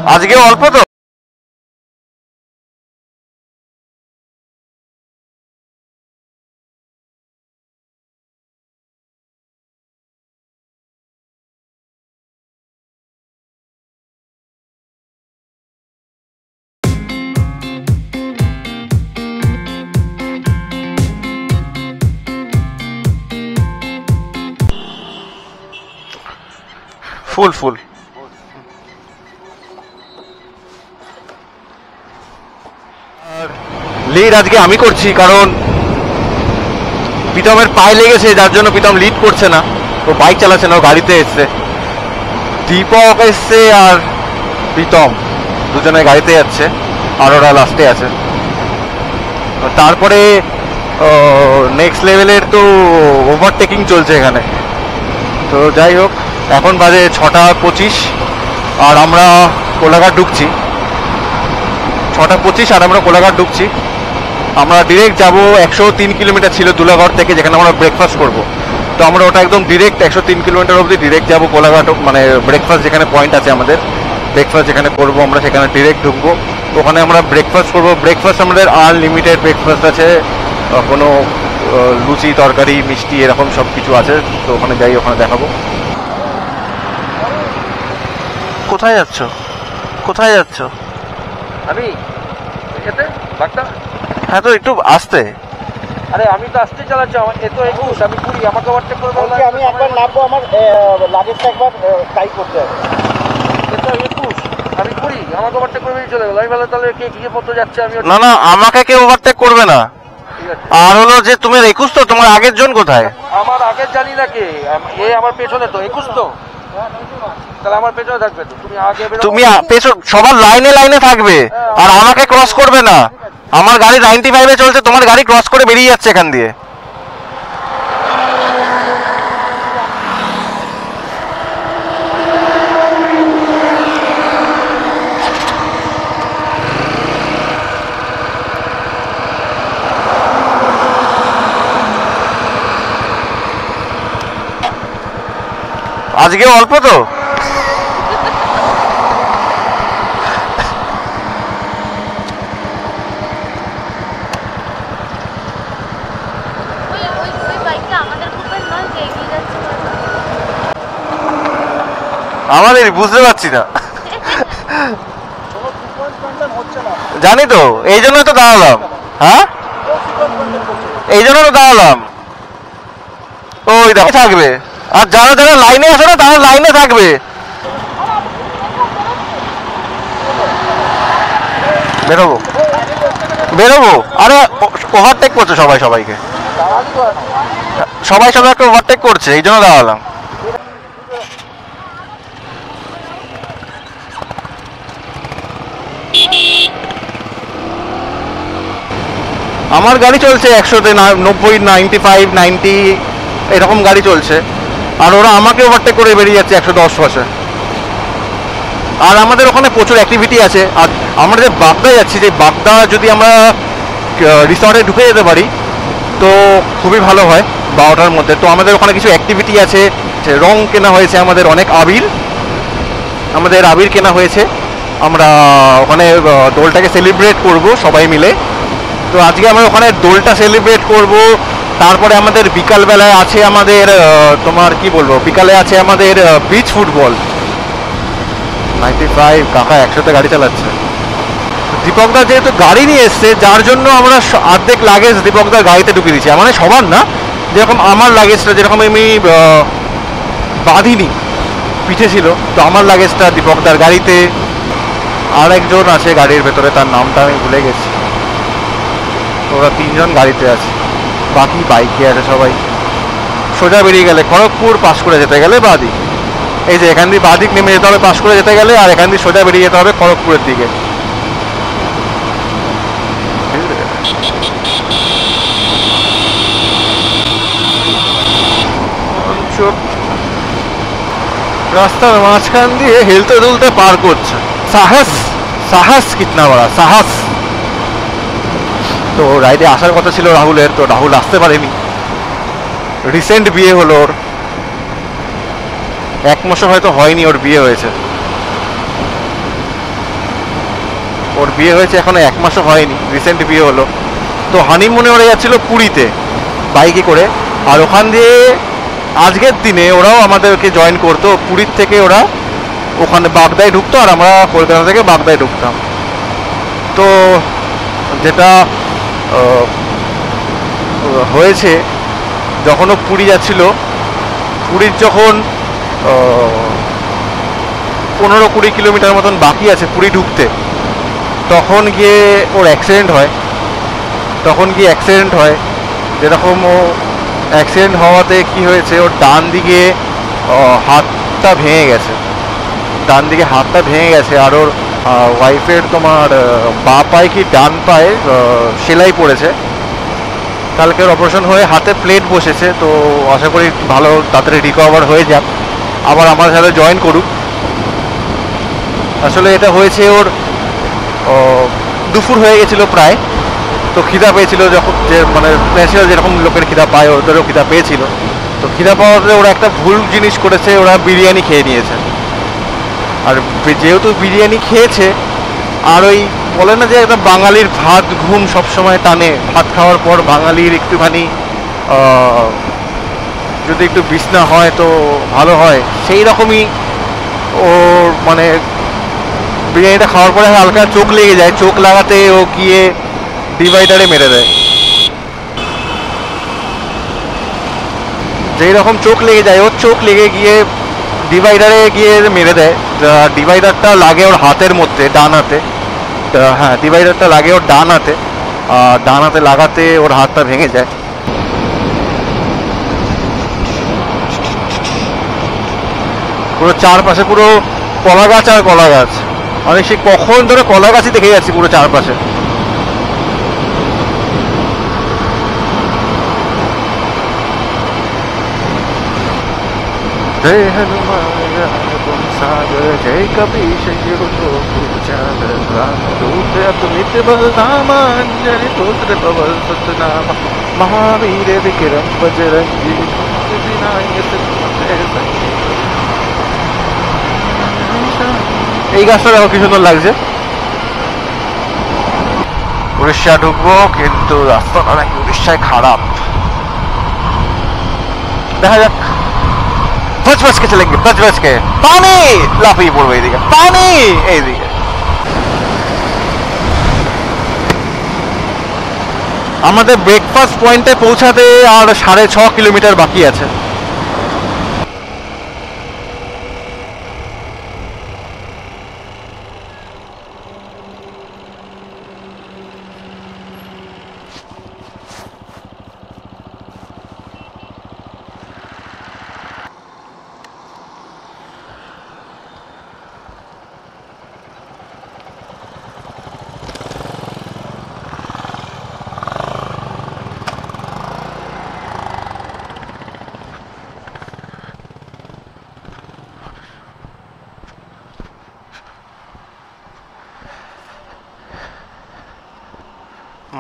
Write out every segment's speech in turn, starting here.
আজকে অল্প তো ফুল ফুল লিড আজকে আমি করছি, কারণ প্রীতমের পায়ে লেগেছে, যার জন্য প্রীতম লিড করছে না। ও বাইক চালাচ্ছে না, ও গাড়িতে এসছে। দীপক এসছে আর প্রীতম দুজনে গাড়িতে যাচ্ছে, আর ওরা লাস্টে আছে। তারপরে নেক্সট লেভেলের তো ওভারটেকিং চলছে এখানে। তো যাই হোক, এখন বাজে 6:25 আর আমরা কোলাঘাট ঢুকছি। 6:25 আর আমরা কোলাঘাট ঢুকছি। আমরা ডিরেক্ট যাব, 103 কিলোমিটার ছিল দুলাঘর থেকে, যেখানে আমরা ব্রেকফাস্ট করব। তো আমরা ওটা একদম ডিরেক্ট 103 কিলোমিটার অবধি ডিরেক্ট যাব কোলাঘাট, মানে ব্রেকফাস্ট যেখানে পয়েন্ট আছে আমাদের, ব্রেকফাস্ট যেখানে করব আমরা সেখানে ডিরেক্ট ঢুকবো। তো ওখানে আমরা ব্রেকফাস্ট করব। ব্রেকফাস্ট আমাদের আনলিমিটেড ব্রেকফাস্ট আছে, কোনো লুচি তরকারি মিষ্টি এরকম সব কিছু আছে। তো ওখানে যাই, ওখানে দেখাবো। কোথায় যাচ্ছ? কোথায় যাচ্ছ? আমি এতে বাগদা। হ্যাঁ, তো একটু আসতে। আরে আমি তো আসতে চালাচ্ছি, আমার এ তো 21, আমি 20, আমাকে ওভারটেক করবে। আমি একবার নামবো, আমার লাগেজটা একবার টাই করতে হবে। এ তো 21, আমি 20, আমাকে ওভারটেক করবে চলে গেল। আমি বলে তাহলে কে কি মতো যাচ্ছে? আমি না না, আমাকে কেউ ওভারটেক করবে না। আর হলো যে তুমি 21 তো, তোমার আগের জন কোথায়? আমার আগের জানি না কে, এ আমার পেছনে তো 21 তো, তাহলে আমার পেছনে থাকবে তো। তুমি আগে তুমি পেছন সবার লাইনে লাইনে থাকবে, আর আমাকে ক্রস করবে না। আমার গাড়ি 95-এ চলছে, তোমার গাড়ি ক্রস করে বেরিয়ে যাচ্ছে এখান দিয়ে। আজকে অল্প তো আমাদের বুঝতে পারছি না। জানি তো, এই জন্য তো দাঁড়ালাম। হ্যাঁ, এই জন্য তো দাঁড়ালাম। ওই দেখো থাকবে, আর যারা যারা লাইনে আসে না তারা লাইনে থাকবে। বেরোবো বেরোবো। আরে ওভারটেক করছে সবাই সবাইকে, সবাই সবাইকে ওভারটেক করছে, এই জন্য দাঁড়ালাম। আমার গাড়ি চলছে 100-তে, 90, 95, 90 এরকম গাড়ি চলছে, আর ওরা আমাকে ওভারটেক করে বেরিয়ে যাচ্ছে 110 আর আমাদের ওখানে প্রচুর অ্যাক্টিভিটি আছে। আর আমরা যে বাগদা যাচ্ছি, যে বাগদা যদি আমরা রিসর্টে ঢুকে যেতে পারি তো খুবই ভালো হয় 12টার মধ্যে। তো আমাদের ওখানে কিছু অ্যাক্টিভিটি আছে, রং কেনা হয়েছে, আমাদের অনেক আবির কেনা হয়েছে। আমরা ওখানে দোলটাকে সেলিব্রেট করব সবাই মিলে। তো আজকে আমরা ওখানে দোলটা সেলিব্রেট করব। তারপরে আমাদের বিকালবেলায় আছে আমাদের তোমার কি বলবো, বিকালে আছে আমাদের বিচ ফুটবল। 95 কাকা 100-তে গাড়ি চালাচ্ছে। দীপকদা যেহেতু গাড়ি নিয়ে এসছে, যার জন্য আমরা অর্ধেক লাগেজ দীপকদার গাড়িতে ঢুকিয়ে দিচ্ছি। মানে সবার না, যেরকম আমার লাগেজটা যেরকম আমি বাঁধিনি, পিঠে ছিল, তো আমার লাগেজটা দীপকদার গাড়িতে। আর একজন আছে গাড়ির ভেতরে, তার নামটা আমি ভুলে গেছি। ওরা 3 জন গাড়িতে আছে, বাকি বাইকে আছে সবাই। সোজা বেরিয়ে গেলে খড়গপুর, পাস করে যেতে গেলে বাদিক, এই যে এখান দিয়ে বাদিক নেমে যেতে হবে পাস করে যেতে গেলে, আর এখান দিয়ে সোজা বেরিয়ে যেতে হবে খড়গপুরের দিকে। রাস্তার মাঝখান দিয়ে হেলতে দুলতে পার করছে। সাহস কিতনা বড়া সাহস। তো রাইডে আসার কথা ছিল রাহুলের, তো রাহুল আসতে পারেনি। রিসেন্ট বিয়ে হলো ওর, 1 মাসও হয়তো হয়নি ওর বিয়ে হয়েছে। ওর বিয়ে হয়েছে এখনো 1 মাসও হয়নি, রিসেন্ট বিয়ে হলো। তো হানিমুনে ওরা যাচ্ছিলো পুরীতে বাইকে করে, আর ওখান দিয়ে আজকের দিনে ওরাও আমাদেরকে জয়েন করতো। পুরীর থেকে ওরা ওখানে বাগদায় ঢুকতো আর আমরা কলকাতা থেকে বাগদায় ঢুকতাম। তো যেটা হয়েছে, যখন ও পুরী যাচ্ছিল, পুরীর যখন 15-20 কিলোমিটার মতন বাকি আছে পুরী ঢুকতে, তখন গিয়ে ওর অ্যাক্সিডেন্ট হয়। যেরকম ও অ্যাক্সিডেন্ট হওয়াতে কি হয়েছে, ওর ডান দিকে হাতটা ভেঙে গেছে, আর ওর ওয়াইফের তোমার বা পায়ে কি ডান পায়ে সেলাই পড়েছে। কালকে ওর অপারেশন হয়ে হাতে প্লেট বসেছে, তো আশা করি ভালো তাড়াতাড়ি রিকভার হয়ে যাক, আবার আমার সাথে জয়েন করুক। আসলে এটা হয়েছে ওর দুপুর হয়ে গেছিলো প্রায়, তো খিদা পেয়েছিল, যখন যে মানে ন্যাচারাল যেরকম লোকের খিদা পায় ওদেরও খিদা পেয়েছিল। তো খিদা পাওয়াতে ওরা একটা ভুল জিনিস করেছে, ওরা বিরিয়ানি খেয়ে নিয়েছে। আর যেহেতু বিরিয়ানি খেয়েছে, আর ওই বলে না যে একটা বাঙালির ভাত ঘুম সবসময় টানে, ভাত খাওয়ার পর বাঙালির একটুখানি যদি একটু বিছনা হয় তো ভালো হয়, সেই রকমই ওর মানে বিরিয়ানিটা খাওয়ার পরে হালকা চোখ লেগে যায়, চোখ লাগাতে ও গিয়ে ডিভাইডারে মেরে দেয়। যেই রকম চোখ লেগে যায়, ওর চোখ লেগে গিয়ে ডিভাইডারে গিয়ে মেরে দেয়। ডিভাইডারটা লাগে ওর হাতের মধ্যে, ডান হাতে। হ্যাঁ, ডিভাইডারটা লাগে ওর ডান হাতে, আর ডান হাতে লাগাতে ওর হাতটা ভেঙে যায়। পুরো চারপাশে পুরো কলা গাছ আর কলা গাছ, আমি সে কখন ধরে কলা গাছই দেখে যাচ্ছি পুরো চারপাশে। जय हनुमान तुम सागर जय कपीश अतुलित बलधामा अंजनी पुत्र पवन सुतनाम महावीर विक्रम बजरंगी এই গাছটা দেখো কি সুন্দর লাগছে। উড়িষ্যা ঢুকবো, কিন্তু রাস্তাটা নাকি উড়িষ্যায় খারাপ, দেখা যাক। बच के चलेंगे, बच के। पानी लाफिए पड़বে এইদিকে, পানি এইদিকে। আমাদের ব্রেকফাস্ট পয়েন্টে পৌঁছাতে আর 6.5 কিলোমিটার বাকি আছে।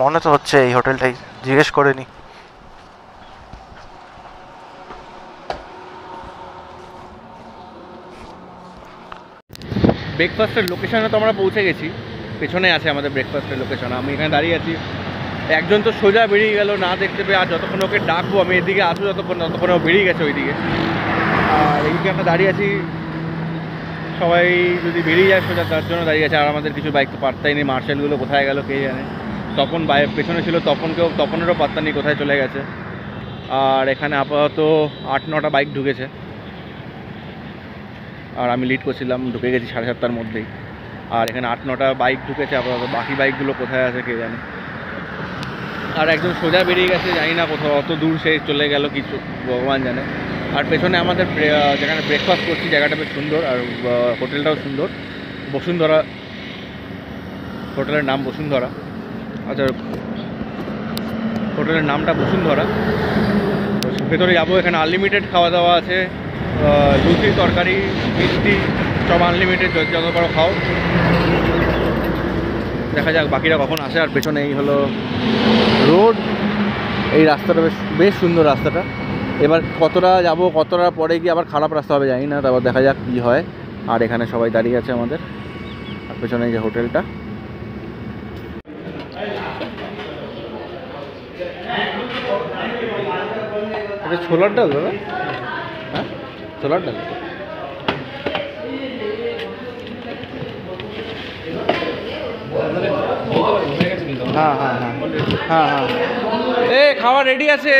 মনে তো হচ্ছে এই হোটেলটাই, জিজ্ঞেস করে নি। ব্রেকফাস্টের লোকেশনে তো আমরা পৌঁছে গেছি, পেছনে আছে আমাদের ব্রেকফাস্টের লোকেশন। আমি এখানে দাঁড়িয়ে আছি, একজন তো সোজা বেরিয়ে গেল না দেখতে পেয়ে, আর যতক্ষণ ওকে ডাকবো আমি এদিকে আসবো ততক্ষণ ও বেরিয়ে গেছে ওইদিকে। আর এইদিকে আমরা দাঁড়িয়ে আছি, সবাই যদি বেরিয়ে যায় সোজা তার জন্য দাঁড়িয়ে আছে। আর আমাদের কিছু বাইক তো পাত্তাই নেই, মার্শালগুলো কোথায় গেল কে জানে। তপন পেছনে ছিল, তপনেরও পাত্তা নেই কোথায় চলে গেছে। আর এখানে আপাতত 8-9টা বাইক ঢুকেছে, আর আমি লিড করছিলাম, ঢুকে গেছি 7:30টার মধ্যেই। আর এখানে 8-9টা বাইক ঢুকেছে আপাতত, বাকি বাইকগুলো কোথায় আছে কে জানে। আর একজন সোজা বেরিয়ে গেছে, জানি না কোথাও, অত দূর সে চলে গেল কিছু ভগবান জানে। আর পেছনে আমাদের যেখানে ব্রেকফাস্ট করছি জায়গাটা বেশ সুন্দর, আর হোটেলটাও সুন্দর, বসুন্ধরা হোটেলের নাম, বসুন্ধরা। আচ্ছা, হোটেলের নামটা বসুন্ধরা। ভেতরে যাবো, এখানে আনলিমিটেড খাওয়া দাওয়া আছে, লুচি তরকারি মিষ্টি সব আনলিমিটেড, যত বড় খাও। দেখা যাক বাকিরা কখন আসে। আর পেছনে এই হলো রোড, এই রাস্তাটা বেশ সুন্দর রাস্তাটা। এবার কতটা যাবো, কতটা পরে গিয়ে আবার খারাপ রাস্তা হবে জানি না, তারপর দেখা যাক কী হয়। আর এখানে সবাই দাঁড়িয়ে আছে আমাদের, আর পেছনে এই যে হোটেলটা, এটা ছোলার ডাল দাদা? হ্যাঁ ছোলার ডাল। হ্যাঁ হ্যাঁ হ্যাঁ হ্যাঁ হ্যাঁ এ খাবার রেডি আছে।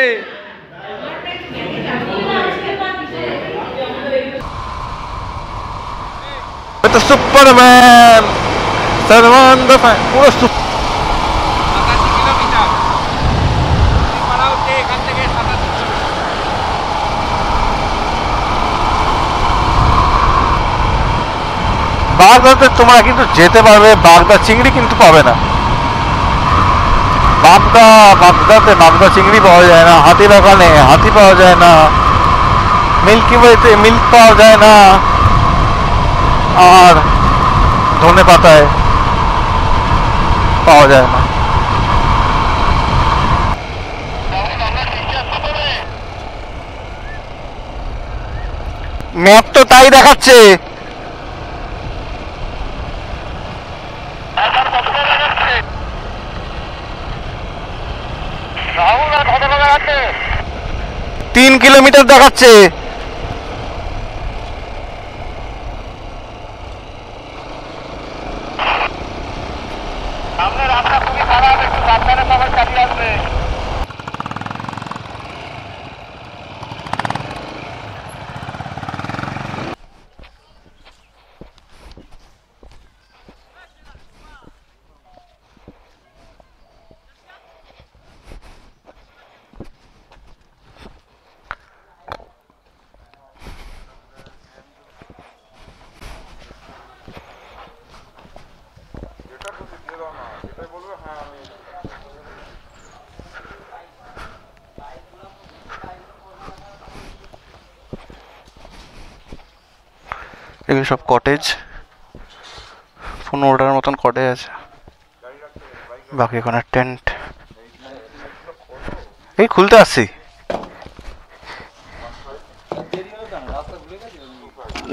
তো সুপারম্যান সালমান দ্য ফ্যান পুরো বাগদাতে তোমরা কিন্তু যেতে পারবে, বাগদা চিংড়ি কিন্তু পাবে না। বাগদা চিংড়ি পাওয়া যায় না, হাতি বাগানে হাতি পাওয়া যায় না, মিল্কি ওয়েতে মিল্ক পাওয়া যায় না, আর ধনে পাতায় পাওয়া যায় না। ম্যাপ তো তাই দেখাচ্ছে। তিন কিলোমিটার দেখাচ্ছে। এগুলো সব কটেজ, 15টার মতন কটেজ আছে, বাকি ওখানে টেন্ট। এই খুলতে আসছি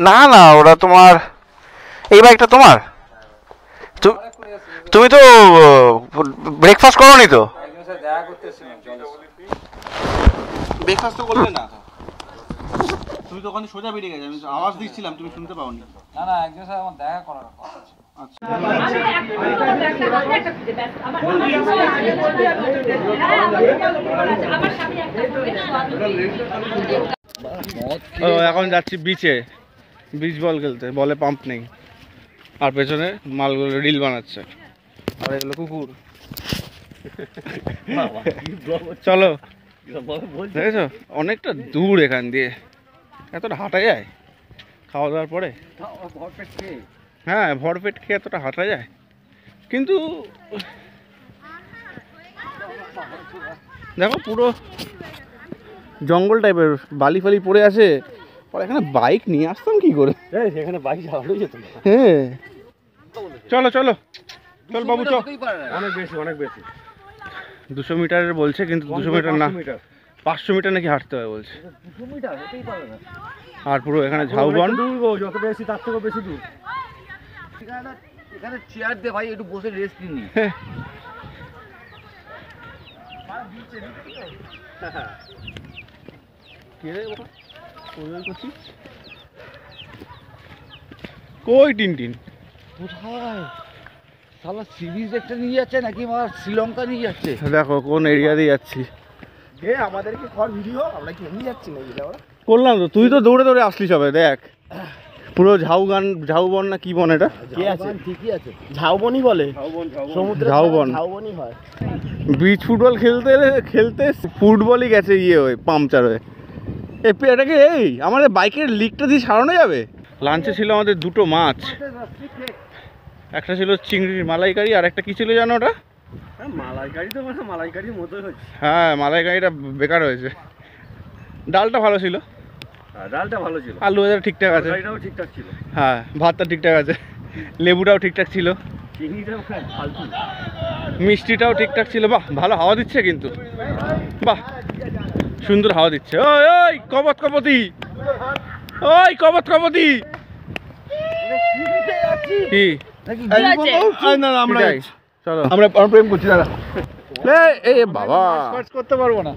না না, ওরা তোমার এই বাইকটা তোমার, তুমি তো ব্রেকফাস্ট করোনি তো? ব্রেকফাস্ট তো করলে না, তুমি তো ওখানে সোজা বেরিয়ে গেছে, আমি আওয়াজ দিচ্ছিলাম তুমি শুনতে পাওনি। না না, একজন সাথে আমার দেখা করার কথা আছে। এখন যাচ্ছি বিচে, বিচ বল খেলতে, বলে পাম্প নেই, আর পেছনে মালগুলো রিল বানাচ্ছে, আর এগুলো কুকুর। চলো, দেখেছো অনেকটা দূর এখান দিয়ে, এতটা হাঁটা যায় খাওয়া দাওয়ার পরে? হ্যাঁ ভরপেট খেয়ে এতটা হাঁটা যায়, কিন্তু দেখো পুরো জঙ্গল টাইপের, বালি ফালি পড়ে আছে। আর এখানে বাইক নিয়ে আসতাম কি করে? সেখানে বাইক চালানো যেত না। হ্যাঁ চলো চলো চল বাবু চল। অনেক বেশি, অনেক বেশি। 200 মিটারের বলছে, কিন্তু 200 মিটার না, 500 মিটার নাকি হাঁটতে হয় বলছে। 200 মিটার হতেই পারে না। আর পুরো এখানে ঝাউবন, যত বেশি তার থেকে বেশি দূর। এখানে চেয়ার দে ভাই, একটু বসে রেস্ট নিই। কই টিনটিন কোথায় শালা সি বিচ একটা নিয়ে যাচ্ছে নাকি আমার শ্রীলঙ্কা নিয়ে যাচ্ছে? দেখো কোন এরিয়া দিয়ে যাচ্ছি। এ আমাদেরকে কর ভিডিও, আমরা কি এমনি যাচ্ছি নাকি? করলাম তো, তুই তো দৌড়ে দৌড়ে আসলি সবে, দেখ পুরো ঝাউবন না কি বন এটা? কে আছে? ঠিকই আছে, ঝাউবনই বলে, সমুদ্র ঝাউবন, ঝাউবনই হয়। বিচ ফুটবল খেলতে খেলতে ফুটবলই গেছে ইয়ে হয়ে, পাংচার হয়ে। এটাকে এই আমাদের বাইকের লিকটা দিয়ে সারানো যাবে। লাঞ্চে ছিল আমাদের দুটো মাছ, একটা ছিল চিংড়ির মালাইকারি, আর একটা কি ছিল জানো ওটা? মালাইকারি তো মানে মালাইকারির মতোই হচ্ছে। হ্যাঁ মালাইকারিটা বেকার হয়েছে। ডালটা ভালো ছিল, ডালটা ভালো ছিল, আলু ভাজা ঠিকঠাক আছে, এটাও ঠিকঠাক ছিল, হ্যাঁ ভাতটা ঠিকঠাক আছে, লেবুটাও ঠিকঠাক ছিল, চিংড়িটা ফালতু, মিষ্টিটাও ঠিকঠাক ছিল। বাহ ভালো হাওয়া দিচ্ছে কিন্তু, বাহ সুন্দর হাওয়া দিচ্ছে। ওই ওই কবত কপতি, ওই কবত কপতি কি? না আমরা চলো আমরা প্রেম করছি দাদা। এ বাবা করতে পারবো না।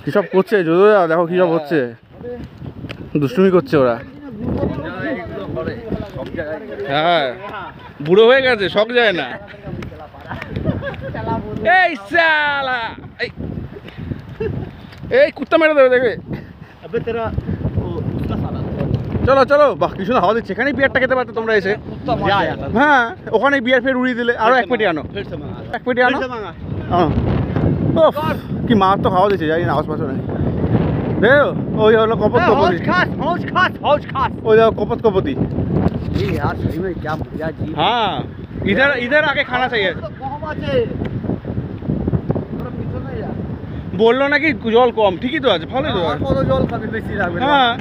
কী সব করছে যদুদা, দেখো কী সব হচ্ছে, দুষ্টুমি করছে ওরা। হ্যাঁ, বুড়ো হয়ে গেছে, শখ যায় না। এই শালা, এই কুত্তা মেরে দেবে দেখবে। চলো চলো, বাহ কি সুন্দর হাওয়া দিচ্ছে, এখানেই বিয়ারটা খেতে পারতো তোমরা এসে। হ্যাঁ, ওখানে বিয়ার ফের উড়িয়ে দিলে। আরো এক পেটি আনো, এক পেটি আনো। কি মার তো খাওয়া দিচ্ছে, জানি না আওয়াজ পাচ্ছ না। দেখো ওই হলো কপত কপতি, ওই দেখো কপত কপতি। हाँ इधर इधर आके खाना चाहिए। বললো নাকি জল কম, ঠিকই তো আছে, ভালোই তো আছে। কত জল খাবে, বেশি লাগবে। হ্যাঁ,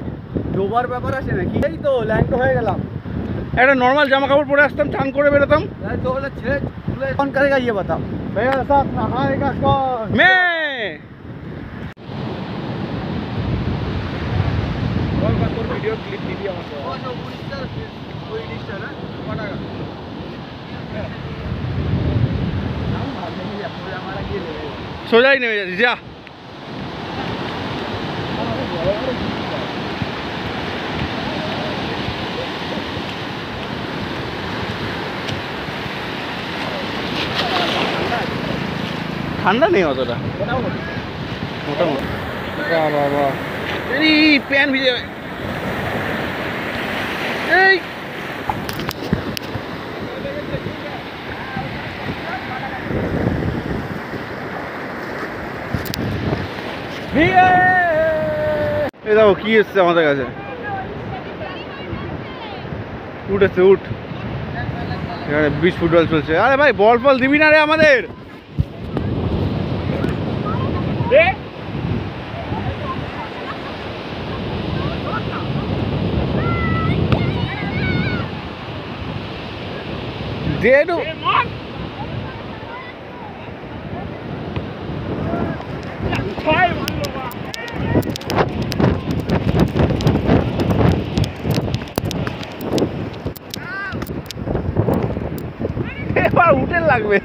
ডোবার ব্যাপার আছে নাকি? এই তো ল্যান্ড হয়ে গেলাম। একটা নর্মাল জামা কাপড় পরে আসতাম, চান করে বেরোতাম। तो बोले छे कौन करेगा ये बताओ। मेरा साथ नहाएगा कौन? मैं वीडियो क्लिप दीजिए हमको। वो जो उड़ीसा कोई लिस्ट है ना, बनाएगा। हम भाग नहीं अपने हमारा ये ले। সোজা ही নেমে যাচ্ছি, যা। ঠান্ডা নেই অতটা, মোটামুটি। বাবা এই প্যান ভিজে যাবে। এই এই দেখো কি এসছে আমাদের কাছে, উঠ এসছে, উঠ। এখানে বিচ ফুটবল চলছে। আরে ভাই বল ফল দিবি না রে আমাদের? দে একটু। এবার উঠে লাগবে।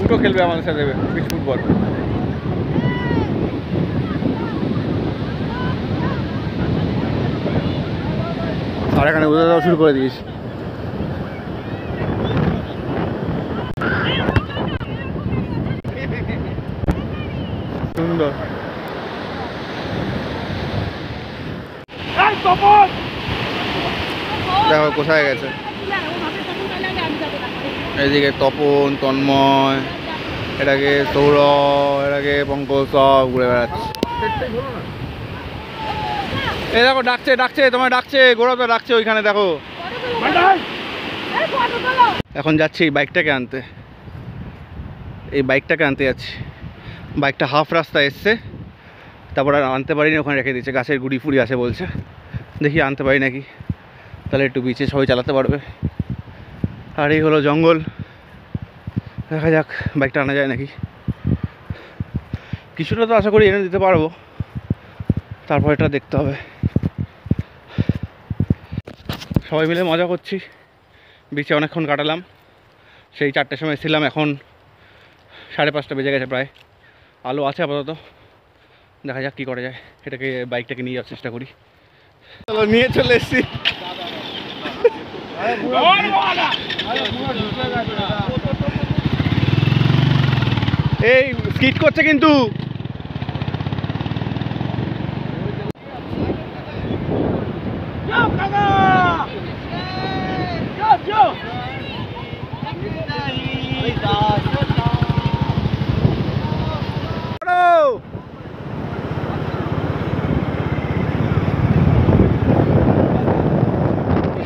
উঠো খেলবে আমাদের সাথে বিচ ফুটবল। আর এখানে উঠে যাওয়া শুরু করে দিয়েছি। সুন্দর। দেখো কোথায় গেছে, এদিকে তপন, তন্ময়, এটাকে সৌরভ, এটাকে পঙ্কজ, সব ঘুরে বেড়াচ্ছে। এই দেখো ডাকছে, ডাকছে তোমায়, ডাকছে গৌরবদা, ডাকছে ওইখানে দেখো। এখন যাচ্ছি এই বাইকটাকে আনতে, এই বাইকটাকে আনতে যাচ্ছি। বাইকটা হাফ রাস্তা এসছে, তারপর আর আনতে পারিনি, ওখানে রেখে দিচ্ছে। গাছের গুড়ি ফুড়ি আছে বলছে, দেখি আনতে পারি নাকি, তাহলে একটু বিচে সবাই চালাতে পারবে। আর এই হলো জঙ্গল, দেখা যাক বাইকটা আনা যায় নাকি। কিছুটা তো আশা করি এনে দিতে পারবো, তারপর এটা দেখতে হবে। সবাই মিলে মজা করছি, বিচে অনেকক্ষণ কাটালাম। সেই 4টের সময় এসেছিলাম, এখন 5:30 বেজে গেছে প্রায়। আলো আছে আপাতত, দেখা যাক কী করা যায়। এটাকে বাইকটাকে নিয়ে যাওয়ার চেষ্টা করি। চলো নিয়ে চলে এসছি। এই স্কিট করছে কিন্তু।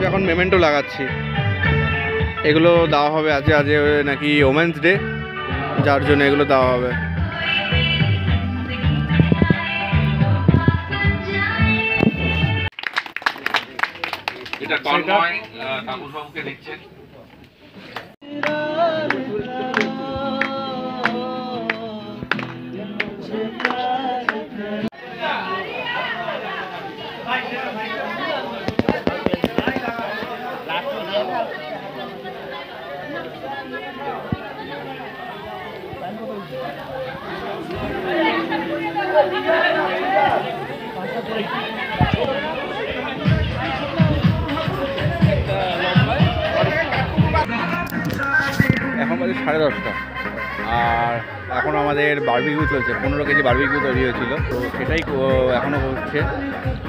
এখন মেমেন্টো লাগাচ্ছি, এগুলো দেওয়া হবে আজকে। আজ নাকি ওমেন্স ডে, যার জন্য এগুলো দেওয়া হবে। এটা তন্ময় কাকুরবাবুকে দিচ্ছেন। এখন বাজে 10:30 আর এখন আমাদের বারবিকিউ চলছে। 15 কেজি বারবিকিউ তৈরি হয়েছিল, তো সেটাই এখনও হচ্ছে।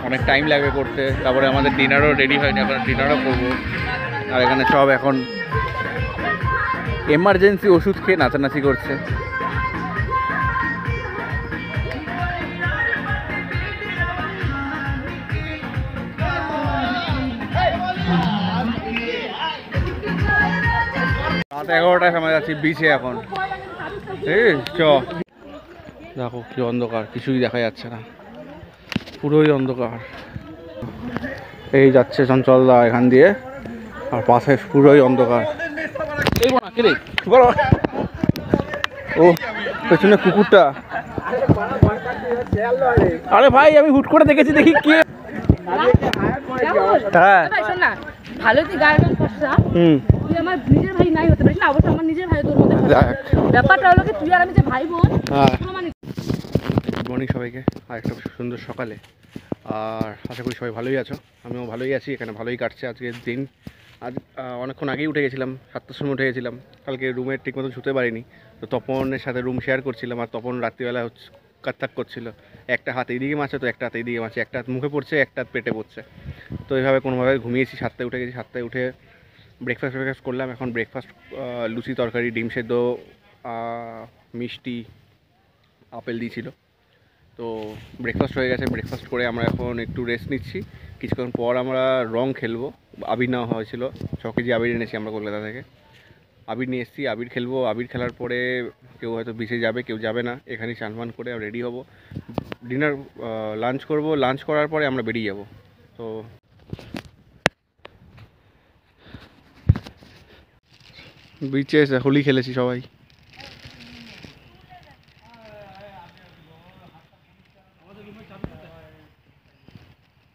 অনেক টাইম লাগবে করতে। তারপরে আমাদের ডিনারও রেডি হয়নি, এখন ডিনারও করবো। আর এখানে সব এখন এমার্জেন্সি ওষুধ খেয়ে নাচানাচি করছে। রাত 11টায় সময় যাচ্ছি বিচে এখন। এই চ দেখো কি অন্ধকার, কিছুই দেখা যাচ্ছে না, পুরোই অন্ধকার। এই যাচ্ছে চঞ্চলদা এখান দিয়ে, আর পাশে পুরোই অন্ধকার। ও পেছনে কুকুরটা, আরে ভাই আমি হুট করে দেখেছি, দেখি কি। হ্যাঁ ভালো তুই গায়ে তুই আমার নিজের ভাই নাই হতে পারিস না, অবশ্য আমার নিজের ভাই তোর মধ্যে ব্যাপারটা হলো কি তুই আর আমি যে ভাই বোন। গুড মর্নিং সবাইকে, আর একটা সুন্দর সকালে। আর আশা করি সবাই ভালোই আছো, আমিও ভালোই আছি। এখানে ভালোই কাটছে আজকের দিন। আজ অনেকক্ষণ আগেই উঠে গেছিলাম, 7টার সময় উঠে গেছিলাম। কালকে রুমে ঠিক মতো শুতে পারিনি, তো তপনের সাথে রুম শেয়ার করছিলাম। আর তপন রাত্রিবেলা কাটতাক করছিল, একটা হাত এইদিকে মাছে তো একটা হাত এইদিকে মাছে, একটা হাত মুখে পড়ছে একটা হাত পেটে পড়ছে। তো এইভাবে কোনোভাবে ঘুমিয়েছি। 7টায় উঠে গেছি, 7টায় উঠে ব্রেকফাস্ট করলাম। এখন ব্রেকফাস্ট লুচি তরকারি, ডিম সেদ্ধ, মিষ্টি, আপেল দিয়েছিল। তো ব্রেকফাস্ট হয়ে গেছে। ব্রেকফাস্ট করে আমরা এখন একটু রেস্ট নিচ্ছি। কিছুক্ষণ পর আমরা রং খেলবো। আবির নেওয়া হয়েছিল, 6 কেজি আবির এনেছি আমরা কলকাতা থেকে। আবির নিয়ে এসেছি, আবির খেলবো। আবির খেলার পরে কেউ হয়তো বিচে যাবে, কেউ যাবে না। এখানেই স্নান করে রেডি হব, ডিনার লাঞ্চ করব। লাঞ্চ করার পরে আমরা বেরিয়ে যাব। তো বিচে এসে হোলি খেলেছি সবাই।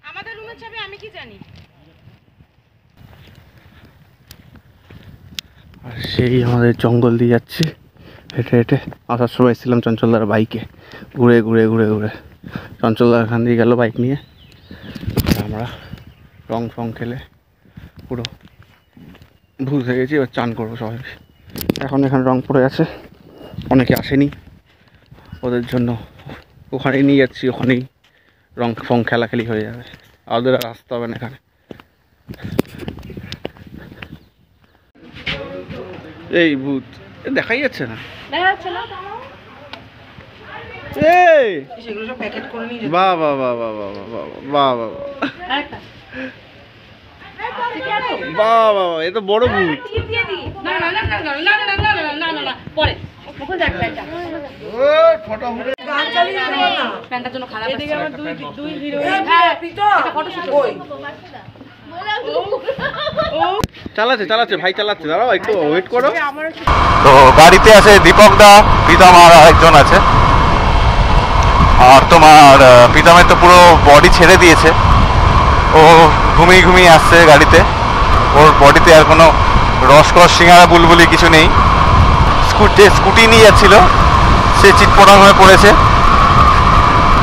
আমাদের রুমের চাবি আমি কি জানি। আর সেই আমাদের জঙ্গল দিয়ে যাচ্ছি হেঁটে হেঁটে। আসার সময় এসেছিলাম চঞ্চলদার বাইকে, ঘুরে ঘুরে ঘুরে ঘুরে। চঞ্চলদার এখান দিয়ে গেল বাইক নিয়ে। আমরা রং ফং খেলে পুরো ভুল হয়ে গেছি। এবার চান করবো সবাই। এখন এখানে রং পড়ে আছে, অনেকে আসেনি, ওদের জন্য ওখানেই নিয়ে যাচ্ছি। ওখানেই রং ফং খেলাখেলি হয়ে যাবে, ওদের আর আসতে হবে না এখানে। এই ভূত দেখাই যাচ্ছে না, এই বাহ বাহ বাহ বাহ বাহ বাহ বাহ বাহ বাহ বাহ, এ তো বড় ভূত। চালাচ্ছে ভাই, চালাচ্ছে, দাঁড়াও একটু ওয়েট করো। তো গাড়িতে আছে দীপক দা, প্রীতম আর আরেকজন আছে। আর তোমার প্রীতমের তো পুরো বডি ছেড়ে দিয়েছে, ও ঘুমিয়ে ঘুমিয়ে আসছে গাড়িতে। ওর বডিতে আর কোনো রসকস সিঙ্গারা বুলবুলি কিছু নেই। যে স্কুটি নিয়ে যাচ্ছিল সে চিটপটাং হয়ে পড়েছে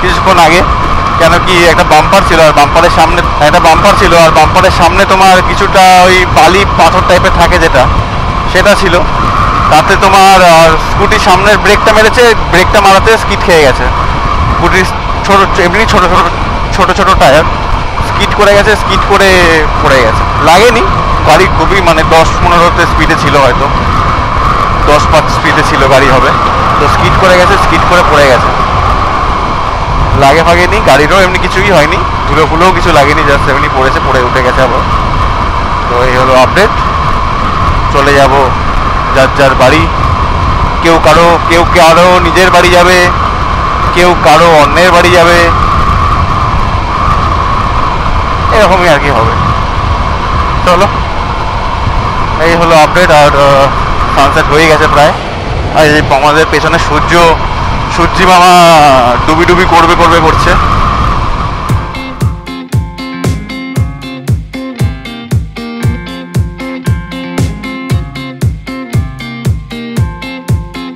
কিছুক্ষণ আগে। কেন কি একটা বাম্পার ছিল, আর বাম্পারের সামনে একটা বাম্পার ছিল, আর বাম্পারের সামনে তোমার কিছুটা ওই বালি পাথর টাইপের থাকে যেটা, সেটা ছিল। তাতে তোমার স্কুটির সামনের ব্রেকটা মেরেছে, ব্রেকটা মারাতে স্কিড খেয়ে গেছে। স্কুটির ছোটো এমনি ছোটো ছোটো ছোটো ছোটো টায়ার, স্কিড করে গেছে, স্কিড করে পড়ে গেছে। লাগেনি, গাড়ি খুবই মানে 10-15তে স্পিডে ছিল, হয়তো 10-5 স্পিডে ছিল গাড়ি হবে। তো স্কিড করে গেছে, স্কিড করে পড়ে গেছে। লাগে ফাগেনি, গাড়িরও এমনি কিছুই হয়নি, ধুলো ফুলোও কিছু লাগেনি, জাস্ট এমনি পড়েছে, পড়ে উঠে গেছে আবার। তো এই হলো আপডেট। চলে যাব যার যার বাড়ি। কেউ কারো নিজের বাড়ি যাবে, কেউ কারো অন্যের বাড়ি যাবে, এরকমই আর কি হবে। চলো, এই হলো আপডেট। আর সানসেট হয়ে গেছে প্রায়। আর এই আমাদের পেছনে সূর্যি মামা ডুবি করবে করছে।